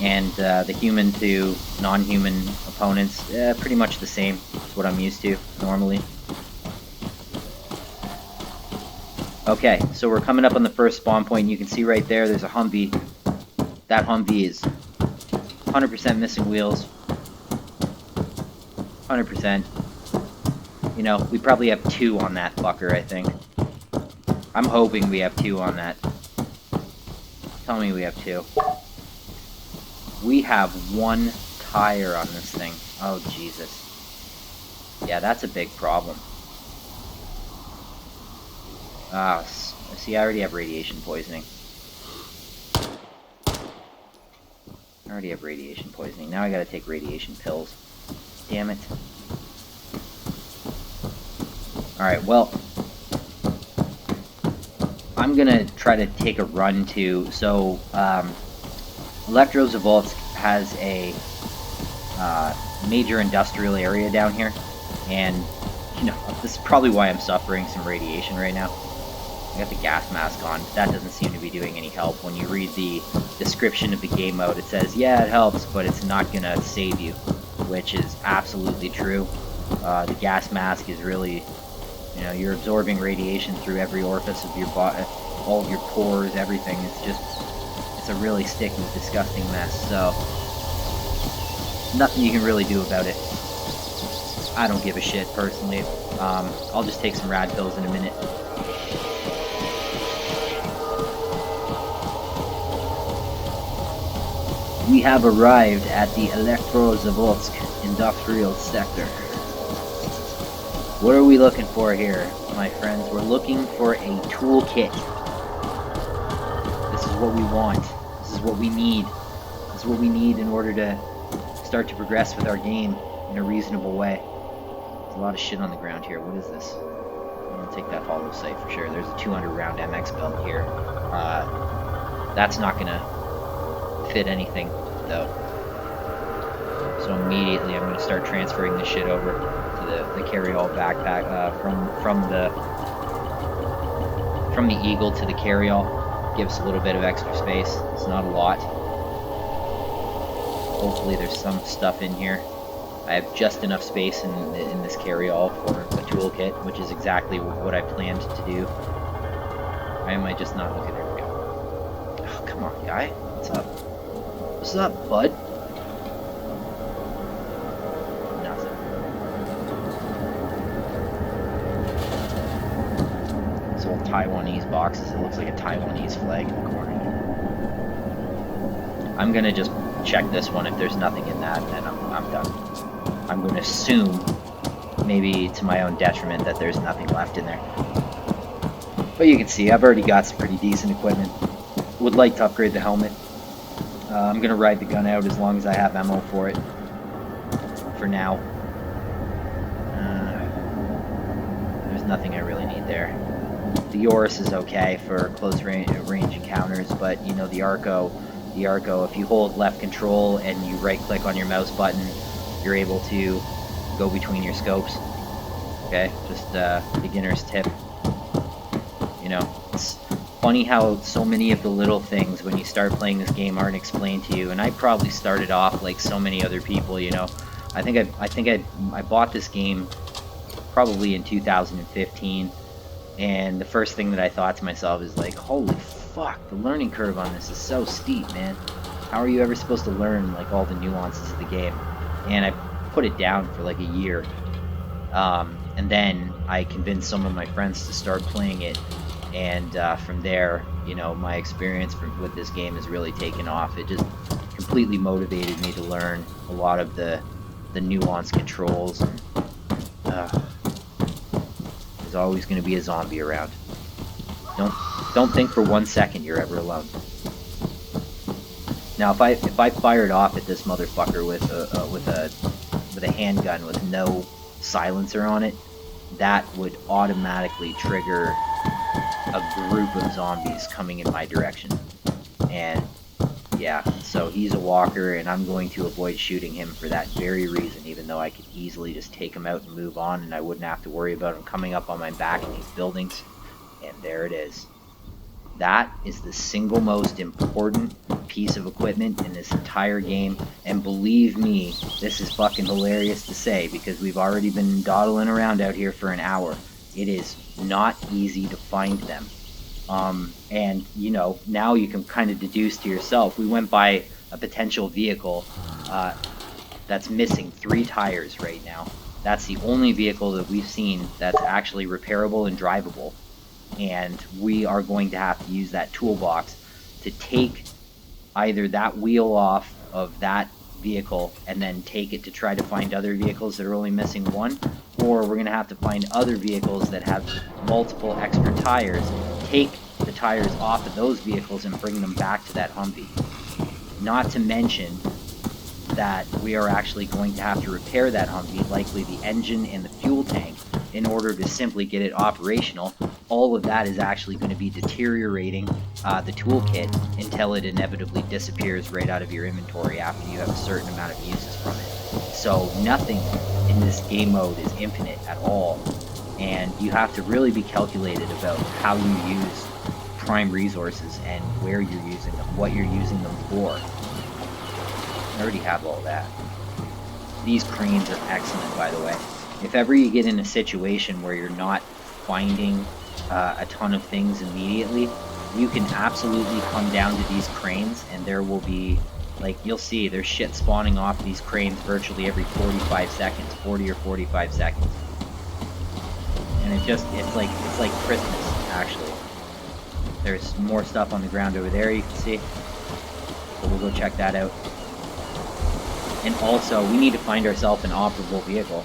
And the human to non-human opponents, pretty much the same. It's what I'm used to, normally. Okay, so we're coming up on the first spawn point, and you can see right there, there's a Humvee. That Humvee is 100% missing wheels. 100%. You know, we probably have 2 on that fucker, I think. I'm hoping we have 2 on that. Tell me we have 2. We have 1 tire on this thing. Oh, Jesus. Yeah, that's a big problem. Ah, see, I already have radiation poisoning. I already have radiation poisoning. Now I gotta take radiation pills. Damn it. Alright, well, I'm gonna try to take a run to, so, Electrozavodsk has a major industrial area down here, and, you know, this is probably why I'm suffering some radiation right now. I got the gas mask on, but that doesn't seem to be doing any help. When you read the description of the game mode, it says, yeah, it helps, but it's not gonna save you, which is absolutely true. The gas mask is really, you know, you're absorbing radiation through every orifice of your body, all of your pores, everything. It's just, it's a really sticky, disgusting mess, so nothing you can really do about it. I don't give a shit, personally. I'll just take some rad pills in a minute. We have arrived at the Electrozavodsk industrial sector. What are we looking for here, my friends? We're looking for a toolkit. This is what we want. This is what we need. This is what we need in order to start to progress with our game in a reasonable way. There's a lot of shit on the ground here. What is this? I'm gonna take that hollow sight for sure. There's a 200 round MX belt here. That's not gonna fit anything though. So immediately I'm going to start transferring this shit over to the carry-all backpack from the Eagle to the carry-all. Gives a little bit of extra space. It's not a lot. Hopefully there's some stuff in here. I have just enough space in this carry-all for a toolkit, which is exactly what I planned to do. Why am I just not looking? There we go. Oh, come on, guy. What's up? What's up, bud? Nothing. This old Taiwanese boxes. It looks like a Taiwanese flag in the corner. I'm gonna just check this one. If there's nothing in that, then I'm done. I'm gonna assume, maybe to my own detriment, that there's nothing left in there. But you can see, I've already got some pretty decent equipment. Would like to upgrade the helmet. I'm going to ride the gun out as long as I have ammo for it. For now. There's nothing I really need there. The Yoris is okay for close range encounters, but you know, the Arco, if you hold left control and you right click on your mouse button, you're able to go between your scopes. Okay, just beginner's tip. You know, it's funny how so many of the little things when you start playing this game aren't explained to you, and I probably started off like so many other people, you know. I bought this game probably in 2015, and the first thing that I thought to myself is like, holy fuck, the learning curve on this is so steep, man. How are you ever supposed to learn like all the nuances of the game? And I put it down for like a year. And then I convinced some of my friends to start playing it, and from there, you know, my experience with this game has really taken off. It just completely motivated me to learn a lot of the nuanced controls. And there's always going to be a zombie around. Don't think for 1 second you're ever alone. Now, if I fired off at this motherfucker with a handgun with no silencer on it, that would automatically trigger a group of zombies coming in my direction. And yeah, so he's a walker, and I'm going to avoid shooting him for that very reason, even though I could easily just take him out and move on, and I wouldn't have to worry about him coming up on my back in these buildings. And there it is. That is the single most important piece of equipment in this entire game, and believe me, this is fucking hilarious to say, because we've already been dawdling around out here for an hour. It is not easy to find them. And, you know, now you can kind of deduce to yourself. We went by a potential vehicle that's missing 3 tires right now. That's the only vehicle that we've seen that's actually repairable and drivable. And we are going to have to use that toolbox to take either that wheel off of that vehicle and then take it to try to find other vehicles that are only missing 1, or we're going to have to find other vehicles that have multiple extra tires, take the tires off of those vehicles and bring them back to that Humvee. Not to mention that we are actually going to have to repair that Humvee, likely the engine and the fuel tank, in order to simply get it operational. All of that is actually going to be deteriorating the toolkit until it inevitably disappears right out of your inventory after you have a certain amount of uses from it. So nothing in this game mode is infinite at all, and you have to really be calculated about how you use prime resources and where you're using them, what you're using them for. I already have all that. These cranes are excellent, by the way. If ever you get in a situation where you're not finding a ton of things immediately, you can absolutely come down to these cranes, and there will be, like, you'll see there's shit spawning off these cranes virtually every 45 seconds, 40 or 45 seconds. And it's like Christmas, actually. There's more stuff on the ground over there, you can see. So we'll go check that out. And also, we need to find ourselves an operable vehicle.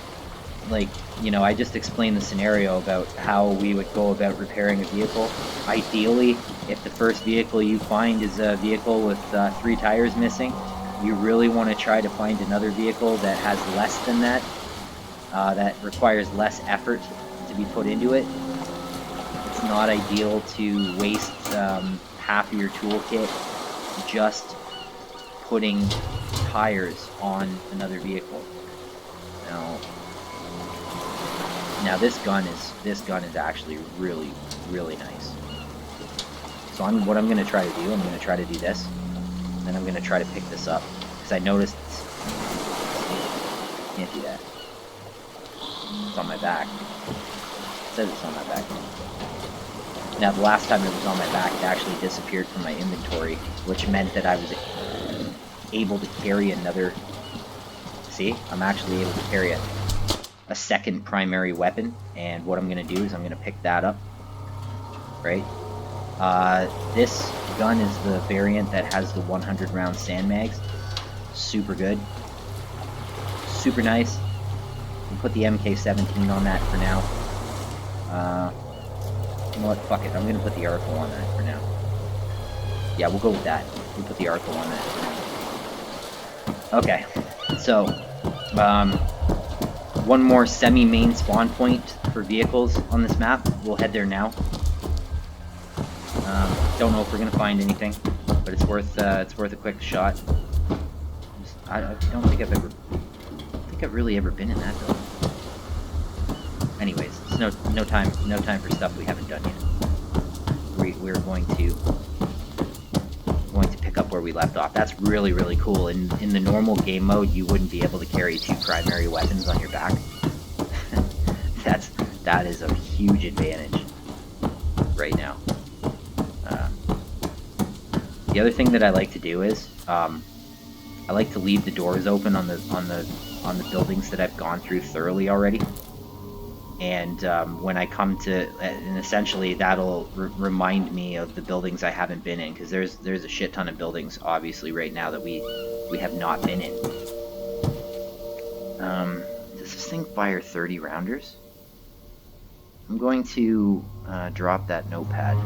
Like, you know, I just explained the scenario about how we would go about repairing a vehicle. Ideally, if the first vehicle you find is a vehicle with 3 tires missing, you really want to try to find another vehicle that has less than that, that requires less effort to be put into it. It's not ideal to waste half of your toolkit just putting tires on another vehicle. Now this gun is actually really, really nice. So what I'm going to try to do, I'm going to try to do this, and then I'm going to try to pick this up, because I noticed can't do that. It's on my back. It says it's on my back. Now the last time it was on my back, it actually disappeared from my inventory, which meant that I was able to carry another. See, I'm actually able to carry a second primary weapon, and what I'm going to do is I'm going to pick that up, right? This gun is the variant that has the 100 round sand mags. Super good. Super nice. I'll put the MK17 on that for now. You know what, fuck it, I'm going to put the Arco on that for now. Yeah, we'll go with that. We'll put the Arco on that for now. Okay, so, one more semi-main spawn point for vehicles on this map. We'll head there now. Don't know if we're gonna find anything, but it's worth a quick shot. I don't think I've really ever been in that building. Anyways, it's no time for stuff we haven't done yet. We're going to pick up where we left off. That's really, really cool. In the normal game mode, you wouldn't be able to carry 2 primary weapons on your back. That is a huge advantage right now. The other thing that I like to do is I like to leave the doors open on the buildings that I've gone through thoroughly already. And when I come to, and essentially that'll remind me of the buildings I haven't been in, because there's a shit ton of buildings obviously right now that we have not been in. Does this thing fire 30 rounders? I'm going to drop that notepad.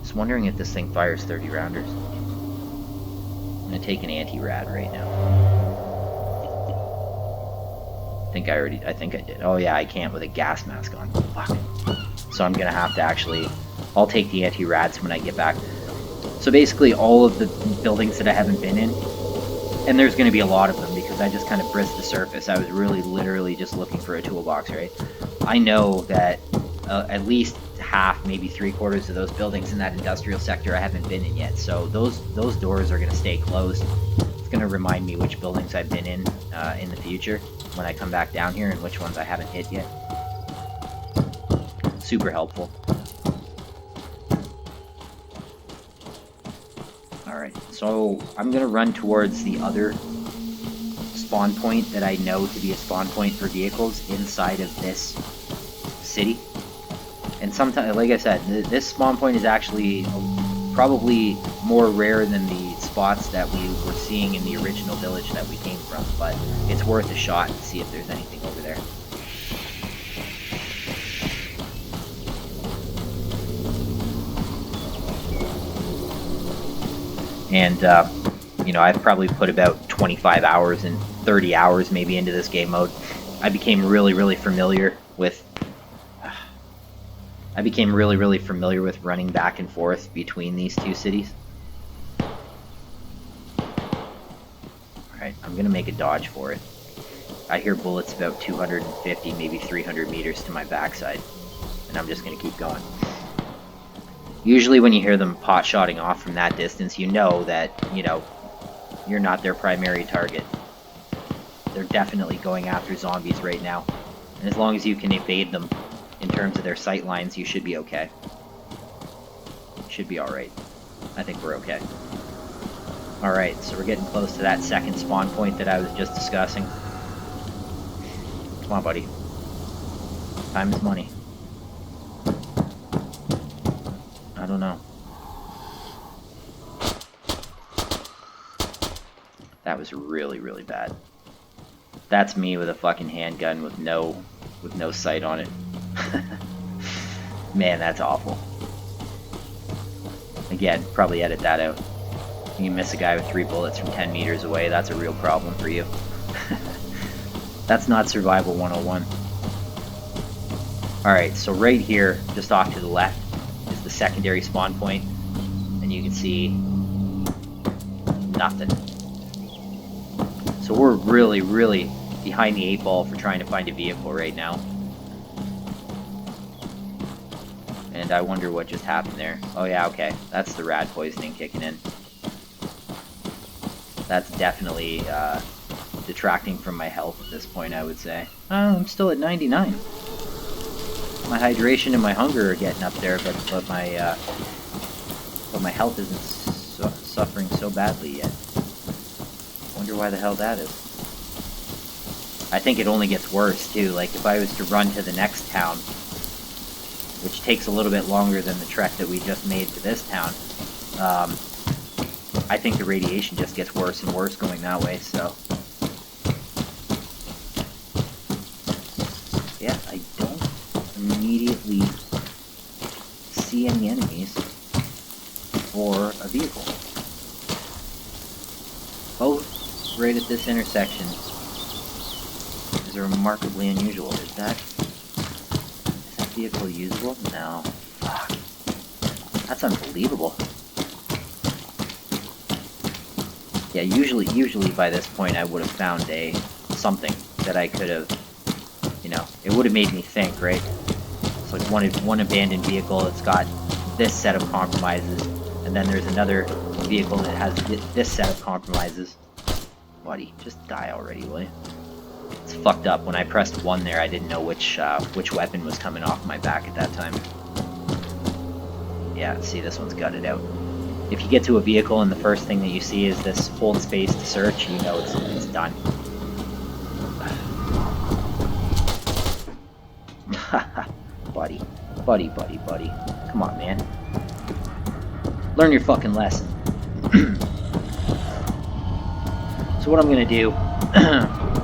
Just wondering if this thing fires 30 rounders. I'm gonna take an anti-rad right now. I think I did. Oh yeah, I can't with a gas mask on. Fuck. So I'm gonna have to actually, I'll take the anti-rads when I get back. So basically all of the buildings that I haven't been in, and there's gonna be a lot of them because I just kind of brisked the surface. I was really literally just looking for a toolbox, right? I know that at least half, maybe 3/4 of those buildings in that industrial sector I haven't been in yet. So those doors are gonna stay closed. It's gonna remind me which buildings I've been in the future when I come back down here and which ones I haven't hit yet. Super helpful. Alright, so I'm gonna run towards the other spawn point that I know to be a spawn point for vehicles inside of this city. And sometimes, like I said, this spawn point is actually probably more rare than the spots that we were seeing in the original village that we came from, but it's worth a shot to see if there's anything over there. And, you know, I've probably put about 25 hours and 30 hours maybe into this game mode. I became really familiar with running back and forth between these two cities. Alright, I'm gonna make a dodge for it. I hear bullets about 250, maybe 300 meters to my backside, and I'm just gonna keep going. Usually when you hear them pot-shotting off from that distance, you know that, you know, you're not their primary target. They're definitely going after zombies right now. And as long as you can evade them in terms of their sight lines, you should be okay. Should be alright. I think we're okay. Alright, so we're getting close to that second spawn point that I was just discussing. Come on, buddy. Time is money. I don't know. That was really bad. That's me with a fucking handgun with no sight on it. Man, that's awful. Again, probably edit that out. You miss a guy with 3 bullets from 10 meters away, that's a real problem for you. That's not survival 101. Alright, so right here, just off to the left, is the secondary spawn point, and you can see nothing. So we're really behind the 8 ball for trying to find a vehicle right now. And I wonder what just happened there. Oh yeah, okay. That's the rad poisoning kicking in. That's definitely detracting from my health at this point, I would say. Oh, I'm still at 99. My hydration and my hunger are getting up there, but my health isn't suffering so badly yet. Wonder why the hell that is. I think it only gets worse too. Like if I was to run to the next town, which takes a little bit longer than the trek that we just made to this town, I think the radiation just gets worse and worse going that way, so... Yeah, I don't immediately see any enemies or a vehicle. Both right at this intersection is remarkably unusual. Is that vehicle usable? No. Fuck. That's unbelievable. Yeah, usually by this point I would have found something that I could have, you know, it would have made me think, right? It's like one abandoned vehicle that's got this set of compromises, and then there's another vehicle that has this set of compromises. Buddy, just die already, will you? It's fucked up. When I pressed 1 there, I didn't know which weapon was coming off my back at that time. Yeah, see, this one's gutted out. If you get to a vehicle and the first thing that you see is this hold space to search, you know it's done. Buddy. Buddy. Come on, man. Learn your fucking lesson. So what I'm gonna do,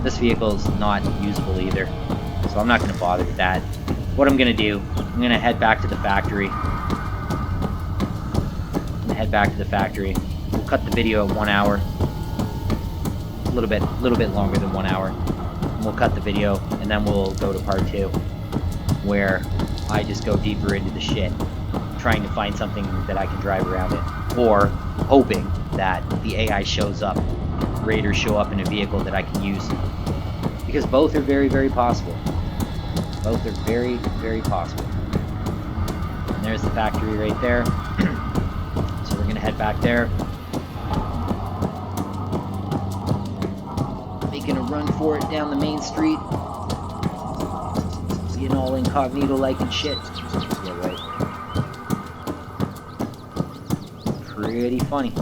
this vehicle's not usable either, so I'm not gonna bother with that. What I'm gonna do, I'm gonna head back to the factory. We'll cut the video at 1 hour. A little bit longer than 1 hour. And we'll cut the video, and then we'll go to part 2, where I just go deeper into the shit, trying to find something that I can drive around in, or hoping that the AI shows up, raiders show up in a vehicle that I can use, because both are very, very possible. Both are very, very possible. And there's the factory right there. So we're gonna head back there, making a run for it down the main street. Getting all incognito like and shit. Yeah, right. Pretty funny.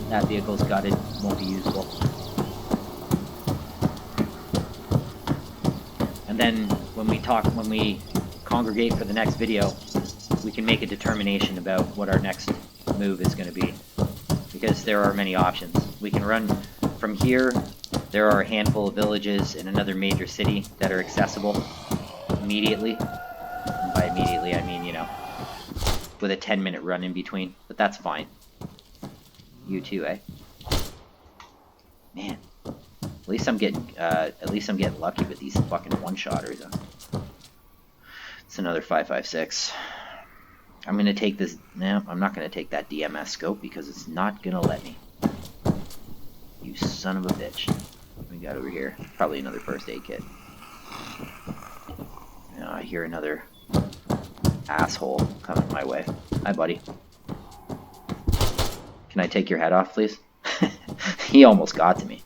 That vehicle's gutted, won't be usable. And then when we congregate for the next video, we can make a determination about what our next move is going to be. Because there are many options. We can run from here. There are a handful of villages in another major city that are accessible immediately. And by immediately, I mean, you know, with a 10-minute run in between. But that's fine. You too, eh? Man, at least I'm getting lucky with these fucking one-shotters. It's another 5.56. I'm gonna take this. No, I'm not gonna take that DMS scope because it's not gonna let me. You son of a bitch. What we got over here? Probably another first aid kit. I hear another asshole coming my way. Hi, buddy. Can I take your head off, please? He almost got to me.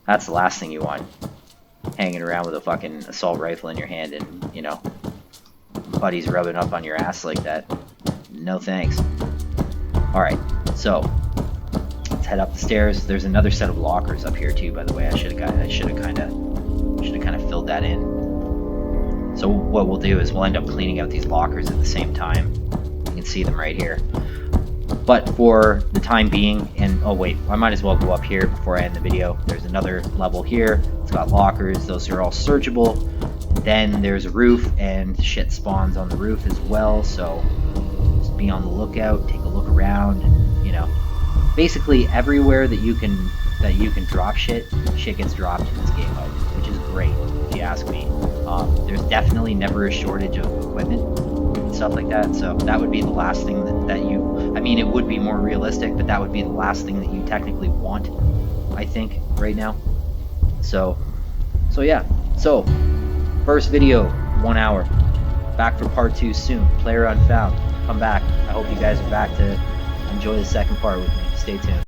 That's the last thing you want. Hanging around with a fucking assault rifle in your hand and, you know, buddies rubbing up on your ass like that. No thanks. Alright, so let's head up the stairs. There's another set of lockers up here too, by the way. I should have kind of filled that in. So what we'll do is we'll end up cleaning out these lockers at the same time. You can see them right here. But for the time being, and oh wait, I might as well go up here before I end the video. There's another level here. It's got lockers. Those are all searchable. Then there's a roof, and shit spawns on the roof as well. So just be on the lookout. Take a look around. You know, basically everywhere that you can drop shit gets dropped in this game mode, which is great if you ask me. There's definitely never a shortage of equipment and stuff like that. So that would be the last thing that you. I mean, it would be more realistic, but that would be the last thing that you technically want, I think, right now. So yeah. So, first video, 1 hour. Back for part 2 soon. Player unfound. Come back. I hope you guys are back to enjoy the second part with me. Stay tuned.